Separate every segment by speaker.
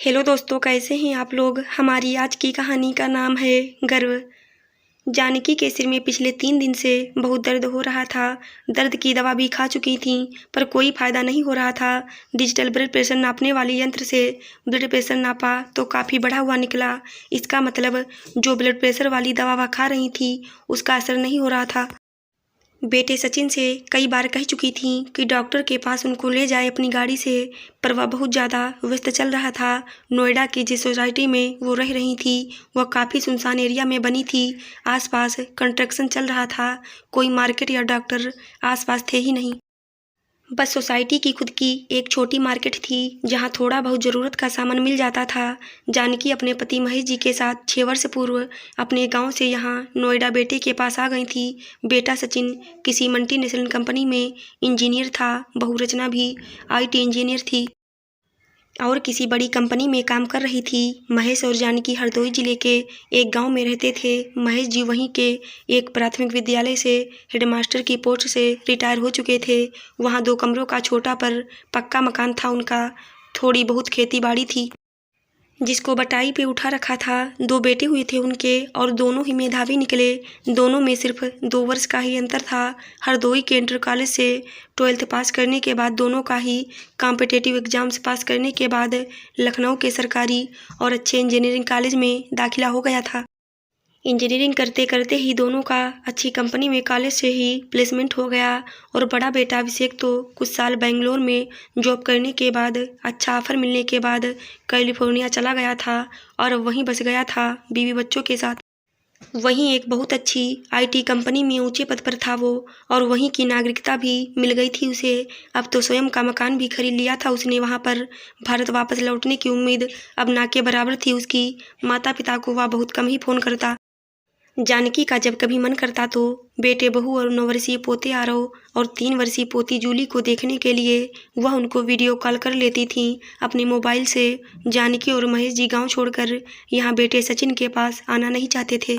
Speaker 1: Hello दोस्तों, कैसे हैं आप लोग। हमारी आज की कहानी का नाम है गर्व। जानकी के सिर में पिछले 3 दिन से बहुत दर्द हो रहा था। दर्द की दवा भी खा चुकी थी पर कोई फायदा नहीं हो रहा था। डिजिटल ब्लड प्रेशर नापने वाले यंत्र से ब्लड प्रेशर नापा तो काफ़ी बढ़ा हुआ निकला। इसका मतलब जो ब्लड प्रेशर वाली दवा वह खा रही थी उसका असर नहीं हो रहा था। बेटे सचिन से कई बार कह चुकी थी कि डॉक्टर के पास उनको ले जाए अपनी गाड़ी से, पर वह बहुत ज़्यादा व्यस्त चल रहा था। नोएडा की जिस सोसाइटी में वो रह रही थी वह काफ़ी सुनसान एरिया में बनी थी। आसपास कंस्ट्रक्शन चल रहा था, कोई मार्केट या डॉक्टर आसपास थे ही नहीं। बस सोसाइटी की खुद की एक छोटी मार्केट थी जहां थोड़ा बहुत ज़रूरत का सामान मिल जाता था। जानकी अपने पति महेश जी के साथ 6 वर्ष पूर्व अपने गांव से यहां नोएडा बेटे के पास आ गई थी। बेटा सचिन किसी मल्टीनेशनल कंपनी में इंजीनियर था, बहू रचना भी IT इंजीनियर थी और किसी बड़ी कंपनी में काम कर रही थी। महेश और जानकी हरदोई जिले के एक गांव में रहते थे। महेश जी वहीं के एक प्राथमिक विद्यालय से हेडमास्टर की पोस्ट से रिटायर हो चुके थे। वहां 2 कमरों का छोटा पर पक्का मकान था उनका। थोड़ी बहुत खेती बाड़ी थी जिसको बटाई पे उठा रखा था। 2 बेटे हुए थे उनके और दोनों ही मेधावी निकले। दोनों में सिर्फ 2 वर्ष का ही अंतर था। हरदोई के इंटर कॉलेज से 12th पास करने के बाद दोनों का ही कॉम्पिटिटिव एग्जाम्स पास करने के बाद लखनऊ के सरकारी और अच्छे इंजीनियरिंग कॉलेज में दाखिला हो गया था। इंजीनियरिंग करते करते ही दोनों का अच्छी कंपनी में कॉलेज से ही प्लेसमेंट हो गया और बड़ा बेटा अभिषेक तो कुछ साल बेंगलोर में जॉब करने के बाद अच्छा ऑफर मिलने के बाद कैलिफोर्निया चला गया था और वहीं बस गया था बीवी बच्चों के साथ। वहीं एक बहुत अच्छी IT कंपनी में ऊंचे पद पर था वो और वहीं की नागरिकता भी मिल गई थी उसे। अब तो स्वयं का मकान भी खरीद लिया था उसने वहां पर। भारत वापस लौटने की उम्मीद अब ना के बराबर थी उसकी। माता पिता को वह बहुत कम ही फ़ोन करता। जानकी का जब कभी मन करता तो बेटे बहू और 9 वर्षीय पोते आरव और 3 वर्षीय पोती जूली को देखने के लिए वह उनको वीडियो कॉल कर लेती थी अपने मोबाइल से। जानकी और महेश जी गांव छोड़कर यहाँ बेटे सचिन के पास आना नहीं चाहते थे,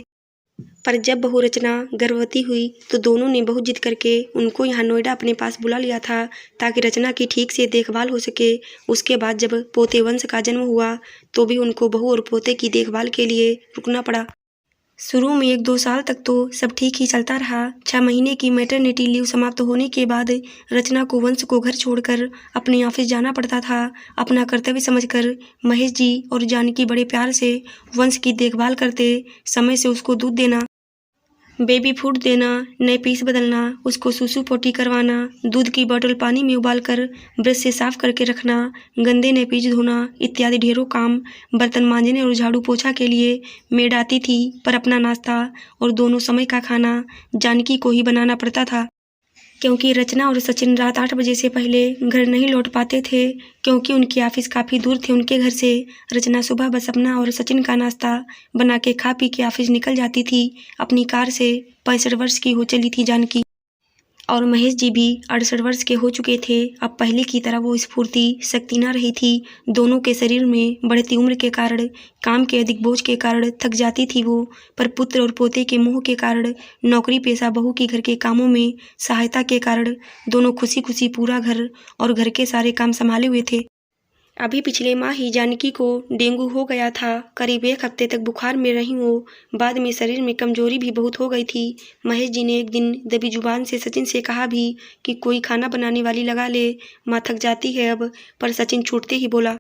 Speaker 1: पर जब बहू रचना गर्भवती हुई तो दोनों ने बहुत जिद करके उनको यहाँ नोएडा अपने पास बुला लिया था ताकि रचना की ठीक से देखभाल हो सके। उसके बाद जब पोते वंश का जन्म हुआ तो भी उनको बहू और पोते की देखभाल के लिए रुकना पड़ा। शुरू में 1-2 साल तक तो सब ठीक ही चलता रहा। 6 महीने की मैटरनिटी लीव समाप्त होने के बाद रचना को वंश को घर छोड़कर अपने ऑफिस जाना पड़ता था। अपना कर्तव्य समझकर महेश जी और जानकी बड़े प्यार से वंश की देखभाल करते, समय से उसको दूध देना, बेबी फूड देना, नए पीस बदलना, उसको सूसू पोटी करवाना, दूध की बोतल पानी में उबालकर ब्रश से साफ करके रखना, गंदे नए पीस धोना इत्यादि ढेरों काम। बर्तन मांजने और झाड़ू पोछा के लिए मेड आती थी, पर अपना नाश्ता और दोनों समय का खाना जानकी को ही बनाना पड़ता था क्योंकि रचना और सचिन रात 8 बजे से पहले घर नहीं लौट पाते थे क्योंकि उनके ऑफिस काफ़ी दूर थे उनके घर से। रचना सुबह बस अपना और सचिन का नाश्ता बना के खा पी के ऑफिस निकल जाती थी अपनी कार से। 65 वर्ष की हो चली थी जानकी और महेश जी भी 68 वर्ष के हो चुके थे। अब पहले की तरह वो स्फूर्ति शक्ति न रही थी। दोनों के शरीर में बढ़ती उम्र के कारण, काम के अधिक बोझ के कारण थक जाती थी वो, पर पुत्र और पोते के मोह के कारण, नौकरी पेशा बहू की घर के कामों में सहायता के कारण दोनों खुशी खुशी पूरा घर और घर के सारे काम संभाले हुए थे। अभी पिछले माह ही जानकी को डेंगू हो गया था। करीब 1 हफ्ते तक बुखार में रही वो। बाद में शरीर में कमजोरी भी बहुत हो गई थी। महेश जी ने एक दिन दबी जुबान से सचिन से कहा भी कि कोई खाना बनाने वाली लगा ले, माँ थक जाती है अब। पर सचिन छूटते ही बोला,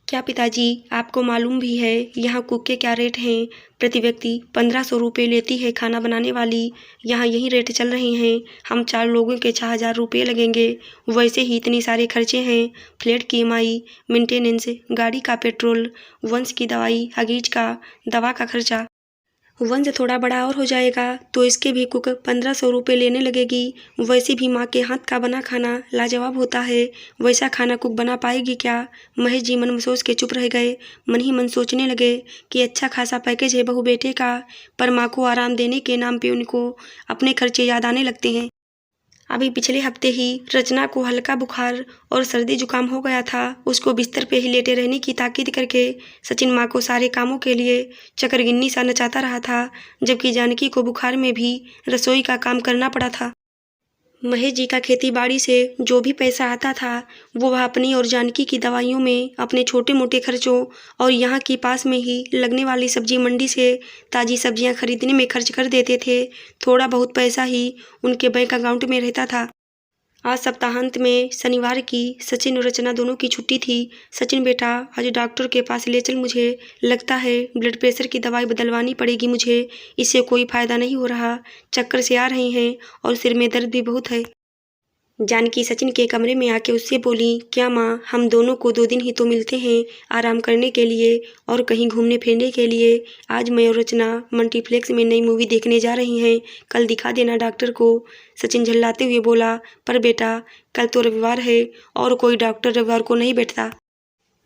Speaker 1: क्या पिताजी, आपको मालूम भी है यहाँ कुक के क्या रेट हैं। प्रति व्यक्ति 1500 रुपये लेती है खाना बनाने वाली। यहाँ यही रेट चल रहे हैं। हम 4 लोगों के 6000 रुपये लगेंगे। वैसे ही इतनी सारे खर्चे हैं, फ्लैट की EMI, मेंटेनेंस, गाड़ी का पेट्रोल, वंश की दवाई, हगीज का दवा का खर्चा। वंश थोड़ा बड़ा और हो जाएगा तो इसके भी कुक 1500 रुपये लेने लगेगी। वैसे भी माँ के हाथ का बना खाना लाजवाब होता है, वैसा खाना कुक बना पाएगी क्या। महेश जी मन में सोच के चुप रह गए। मन ही मन सोचने लगे कि अच्छा खासा पैकेज है बहू बेटे का, पर माँ को आराम देने के नाम पे उनको अपने खर्चे याद आने लगते हैं। अभी पिछले हफ्ते ही रचना को हल्का बुखार और सर्दी जुकाम हो गया था। उसको बिस्तर पे ही लेटे रहने की ताकीद करके सचिन माँ को सारे कामों के लिए चकरगिन्नी सा नचाता रहा था, जबकि जानकी को बुखार में भी रसोई का काम करना पड़ा था। महेश जी का खेती बाड़ी से जो भी पैसा आता था वो वह अपनी और जानकी की दवाइयों में, अपने छोटे मोटे खर्चों और यहाँ की पास में ही लगने वाली सब्जी मंडी से ताज़ी सब्जियाँ खरीदने में खर्च कर देते थे। थोड़ा बहुत पैसा ही उनके बैंक अकाउंट में रहता था। आज सप्ताहांत में शनिवार की सचिन और रचना दोनों की छुट्टी थी। सचिन बेटा, आज डॉक्टर के पास ले चल, मुझे लगता है ब्लड प्रेशर की दवाई बदलवानी पड़ेगी मुझे, इससे कोई फ़ायदा नहीं हो रहा, चक्कर से आ रहे हैं और सिर में दर्द भी बहुत है। जानकी सचिन के कमरे में आके उससे बोली, क्या माँ, हम दोनों को 2 दिन ही तो मिलते हैं आराम करने के लिए और कहीं घूमने फिरने के लिए। आज मैं और रचना मल्टीप्लेक्स में नई मूवी देखने जा रही हैं, कल दिखा देना डॉक्टर को। सचिन झल्लाते हुए बोला, पर बेटा कल तो रविवार है और कोई डॉक्टर रविवार को नहीं बैठता।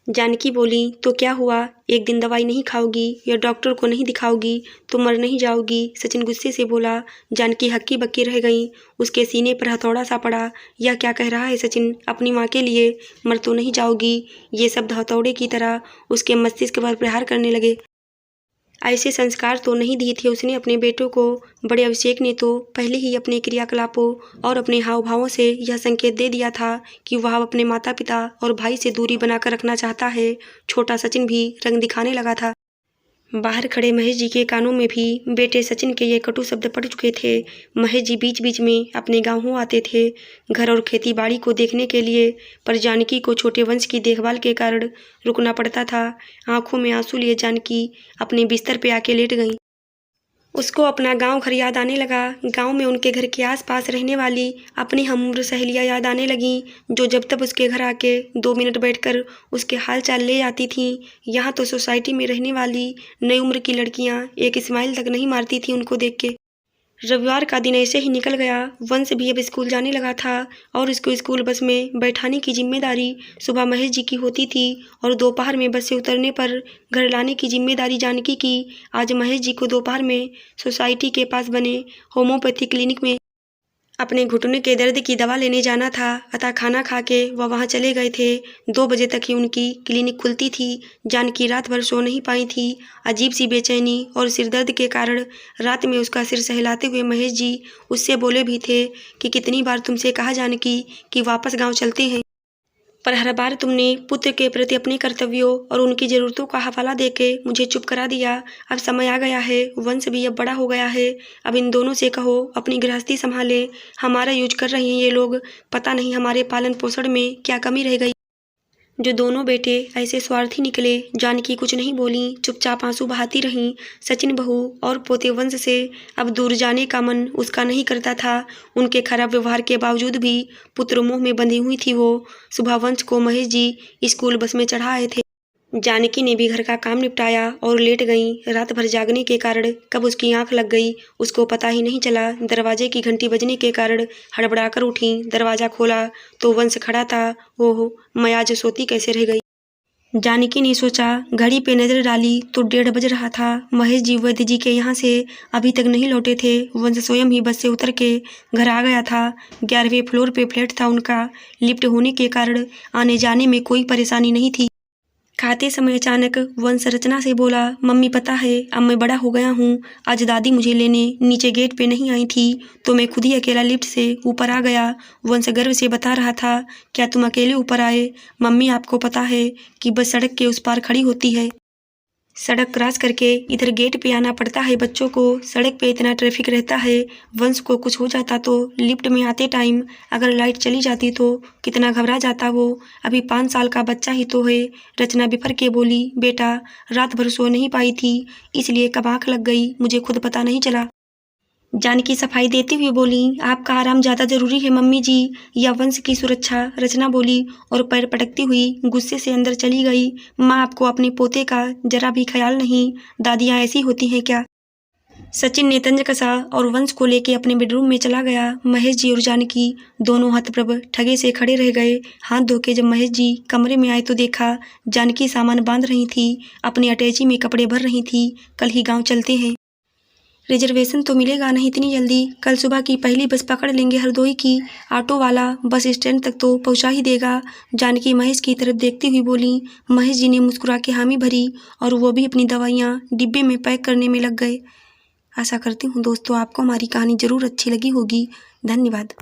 Speaker 1: जानकी बोली, तो क्या हुआ, एक दिन दवाई नहीं खाओगी या डॉक्टर को नहीं दिखाओगी तो मर नहीं जाओगी। सचिन गुस्से से बोला। जानकी हक्की बक्की रह गई, उसके सीने पर हथौड़ा सा पड़ा। यह क्या कह रहा है सचिन, अपनी माँ के लिए मर तो नहीं जाओगी। ये शब्द हथौड़े की तरह उसके मस्तिष्क पर प्रहार करने लगे। ऐसे संस्कार तो नहीं दिए थे उसने अपने बेटों को। बड़े अभिषेक ने तो पहले ही अपने क्रियाकलापों और अपने हाव भावों से यह संकेत दे दिया था कि वह अपने माता पिता और भाई से दूरी बनाकर रखना चाहता है। छोटा सचिन भी रंग दिखाने लगा था। बाहर खड़े महेश जी के कानों में भी बेटे सचिन के ये कटु शब्द पड़ चुके थे। महेश जी बीच बीच में अपने गाँव हो आते थे घर और खेती बाड़ी को देखने के लिए, पर जानकी को छोटे वंश की देखभाल के कारण रुकना पड़ता था। आंखों में आंसू लिए जानकी अपने बिस्तर पे आके लेट गई। उसको अपना गांव घर याद आने लगा। गांव में उनके घर के आसपास रहने वाली अपनी हमउम्र सहेलियां याद आने लगीं, जो जब तब उसके घर आके 2 मिनट बैठकर उसके हाल चाल ले जाती थीं। यहाँ तो सोसाइटी में रहने वाली नई उम्र की लड़कियां एक स्माइल तक नहीं मारती थीं उनको देख के। रविवार का दिन ऐसे ही निकल गया। वंश भी अब स्कूल जाने लगा था और उसको स्कूल बस में बैठाने की जिम्मेदारी सुबह महेश जी की होती थी और दोपहर में बस से उतरने पर घर लाने की जिम्मेदारी जानकी की। आज महेश जी को दोपहर में सोसाइटी के पास बने होम्योपैथी क्लिनिक में अपने घुटने के दर्द की दवा लेने जाना था, अतः खाना खा के वह वहाँ चले गए थे। 2 बजे तक ही उनकी क्लिनिक खुलती थी। जानकी रात भर सो नहीं पाई थी। अजीब सी बेचैनी और सिर दर्द के कारण रात में उसका सिर सहलाते हुए महेश जी उससे बोले भी थे कि कितनी बार तुमसे कहा जानकी कि वापस गाँव चलते हैं, पर हर बार तुमने पुत्र के प्रति अपने कर्तव्यों और उनकी ज़रूरतों का हवाला देके मुझे चुप करा दिया। अब समय आ गया है, वंश भी अब बड़ा हो गया है। अब इन दोनों से कहो अपनी गृहस्थी संभाले। हमारा यूज कर रहे हैं ये लोग, पता नहीं हमारे पालन पोषण में क्या कमी रह गई। जो दोनों बेटे ऐसे स्वार्थी निकले। जानकी कुछ नहीं बोली, चुपचाप आंसू बहाती रहीं। सचिन बहू और पोते वंश से अब दूर जाने का मन उसका नहीं करता था। उनके खराब व्यवहार के बावजूद भी पुत्र मोह में बंधी हुई थी वो। सुबह वंश को महेश जी स्कूल बस में चढ़ा आए थे। जानकी ने भी घर का काम निपटाया और लेट गई। रात भर जागने के कारण कब उसकी आंख लग गई उसको पता ही नहीं चला। दरवाजे की घंटी बजने के कारण हड़बड़ाकर उठी। दरवाज़ा खोला तो वंश खड़ा था। ओह, मैं आज सोती कैसे रह गई। जानकी ने सोचा, घड़ी पे नज़र डाली तो 1:30 बज रहा था। महेश जी वैद्य जी के यहाँ से अभी तक नहीं लौटे थे। वंश स्वयं ही बस से उतर के घर आ गया था। 11वें फ्लोर पे फ्लैट था उनका। लिफ्ट होने के कारण आने जाने में कोई परेशानी नहीं थी। खाते समय अचानक वंश रचना से बोला, मम्मी पता है अब मैं बड़ा हो गया हूँ। आज दादी मुझे लेने नीचे गेट पे नहीं आई थी तो मैं खुद ही अकेला लिफ्ट से ऊपर आ गया। वंश गर्व से बता रहा था, क्या तुम अकेले ऊपर आए? मम्मी आपको पता है कि बस सड़क के उस पार खड़ी होती है, सड़क क्रॉस करके इधर गेट पे आना पड़ता है बच्चों को। सड़क पे इतना ट्रैफिक रहता है। वंश को कुछ हो जाता तो लिफ्ट में आते टाइम अगर लाइट चली जाती तो कितना घबरा जाता वो। अभी 5 साल का बच्चा ही तो है। रचना बिफर के बोली, बेटा रात भर सो नहीं पाई थी इसलिए कब आँख लग गई मुझे खुद पता नहीं चला। जानकी सफाई देते हुए बोली, आपका आराम ज़्यादा ज़रूरी है मम्मी जी, या वंश की सुरक्षा। रचना बोली और पैर पटकती हुई गुस्से से अंदर चली गई। माँ आपको अपने पोते का जरा भी ख्याल नहीं, दादियाँ ऐसी होती हैं क्या? सचिन ने तंज कसा और वंश को लेके अपने बेडरूम में चला गया। महेश जी और जानकी दोनों हतप्रभ ठगे से खड़े रह गए। हाथ धो के जब महेश जी कमरे में आए तो देखा जानकी सामान बांध रही थी, अपनी अटैची में कपड़े भर रही थी। कल ही गाँव चलते हैं, रिजर्वेशन तो मिलेगा नहीं इतनी जल्दी। कल सुबह की पहली बस पकड़ लेंगे हरदोई की। ऑटो वाला बस स्टैंड तक तो पहुंचा ही देगा। जानकी महेश की तरफ देखती हुई बोली। महेश जी ने मुस्कुरा के हामी भरी और वो भी अपनी दवाइयाँ डिब्बे में पैक करने में लग गए। आशा करती हूँ दोस्तों आपको हमारी कहानी ज़रूर अच्छी लगी होगी। धन्यवाद।